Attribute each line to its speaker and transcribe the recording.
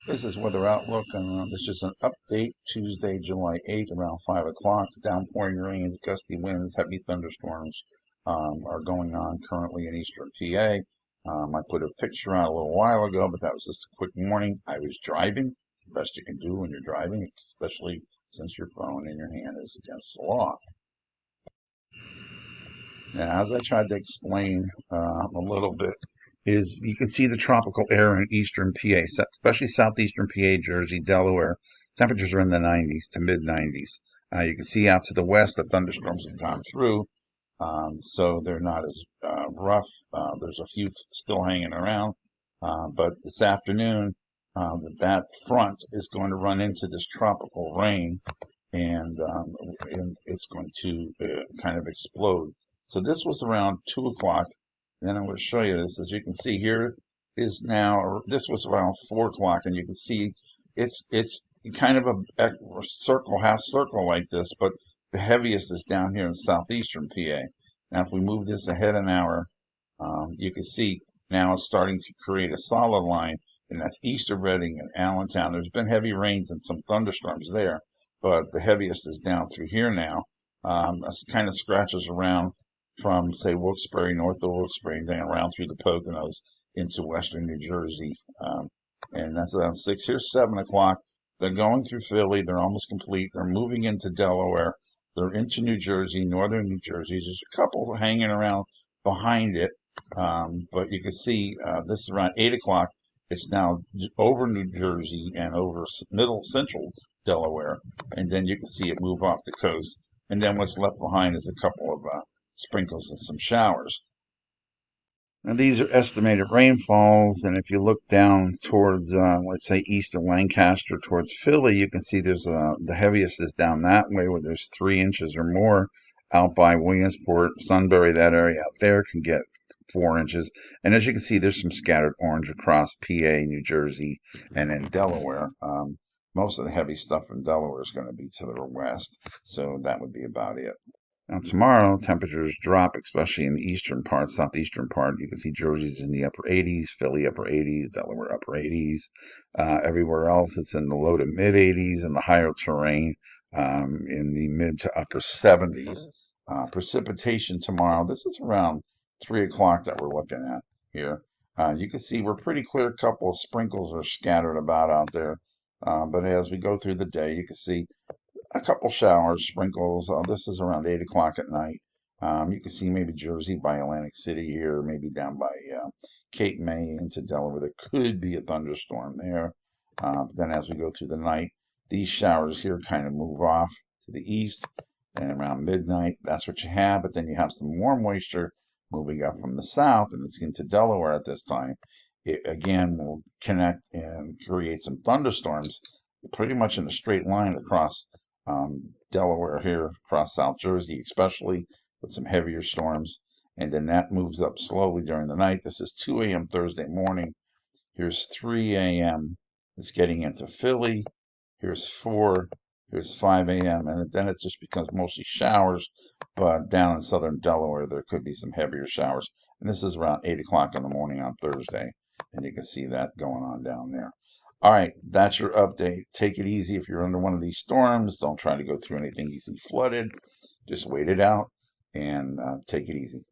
Speaker 1: This is Weather Outlook, and this is an update Tuesday, July 8th, around 5 o'clock. Downpouring rains, gusty winds, heavy thunderstorms are going on currently in eastern PA. I put a picture out a little while ago, but that was just a quick warning. I was driving. It's the best you can do when you're driving, especially since your phone in your hand is against the law. Now, as I tried to explain a little bit, is you can see the tropical air in eastern PA, especially southeastern PA, Jersey, Delaware. Temperatures are in the 90s to mid 90s. You can see out to the west the thunderstorms have gone through, so they're not as rough. There's a few still hanging around, but this afternoon, that front is going to run into this tropical rain, and it's going to kind of explode. So this was around 2 o'clock. Then I'm going to show you this. As you can see here is now, this was around 4 o'clock, and you can see it's kind of a circle, half circle like this, but the heaviest is down here in southeastern PA. Now, if we move this ahead an hour, you can see now it's starting to create a solid line, and that's east of Reading and Allentown. There's been heavy rains and some thunderstorms there, but the heaviest is down through here now. It kind of scratches around from, say, Wilkes-Barre, north of Wilkes-Barre, then around through the Poconos into western New Jersey. And that's around 6. Here's 7 o'clock. They're going through Philly. They're almost complete. They're moving into Delaware. They're into New Jersey, northern New Jersey. There's a couple hanging around behind it. But you can see this is around 8 o'clock. It's now over New Jersey and over middle central Delaware. And then you can see it move off the coast. And then what's left behind is a couple of sprinkles and some showers. And these are estimated rainfalls, and if you look down towards, let's say, east of Lancaster towards Philly, you can see there's the heaviest is down that way, where there's 3 inches or more. Out by Williamsport, Sunbury, that area out there can get 4 inches. And as you can see, there's some scattered orange across PA, New Jersey, and in Delaware. Most of the heavy stuff in Delaware is going to be to the west, so that would be about it. Now tomorrow, temperatures drop, especially in the eastern part, southeastern part. You can see Jersey's in the upper 80s, Philly upper 80s, Delaware upper 80s. Everywhere else, it's in the low to mid 80s, and the higher terrain in the mid to upper 70s. Precipitation tomorrow, this is around 3 o'clock that we're looking at here. You can see we're pretty clear. A couple of sprinkles are scattered about out there. But as we go through the day, you can see a couple showers, sprinkles. This is around 8 o'clock at night. You can see maybe Jersey by Atlantic City here, maybe down by Cape May into Delaware. There could be a thunderstorm there. But then as we go through the night, these showers here kind of move off to the east. And around midnight, that's what you have. But then you have some warm moisture moving up from the south, and it's into Delaware at this time. It again will connect and create some thunderstorms pretty much in a straight line across Delaware here, across South Jersey, especially with some heavier storms. And then that moves up slowly during the night. This is 2 a.m. Thursday morning. Here's 3 a.m. It's getting into Philly. Here's 4. Here's 5 a.m. And then it just becomes mostly showers. But down in southern Delaware, there could be some heavier showers. And this is around 8 o'clock in the morning on Thursday. And you can see that going on down there. All right, that's your update. Take it easy if you're under one of these storms. Don't try to go through anything easily flooded. Just wait it out and take it easy.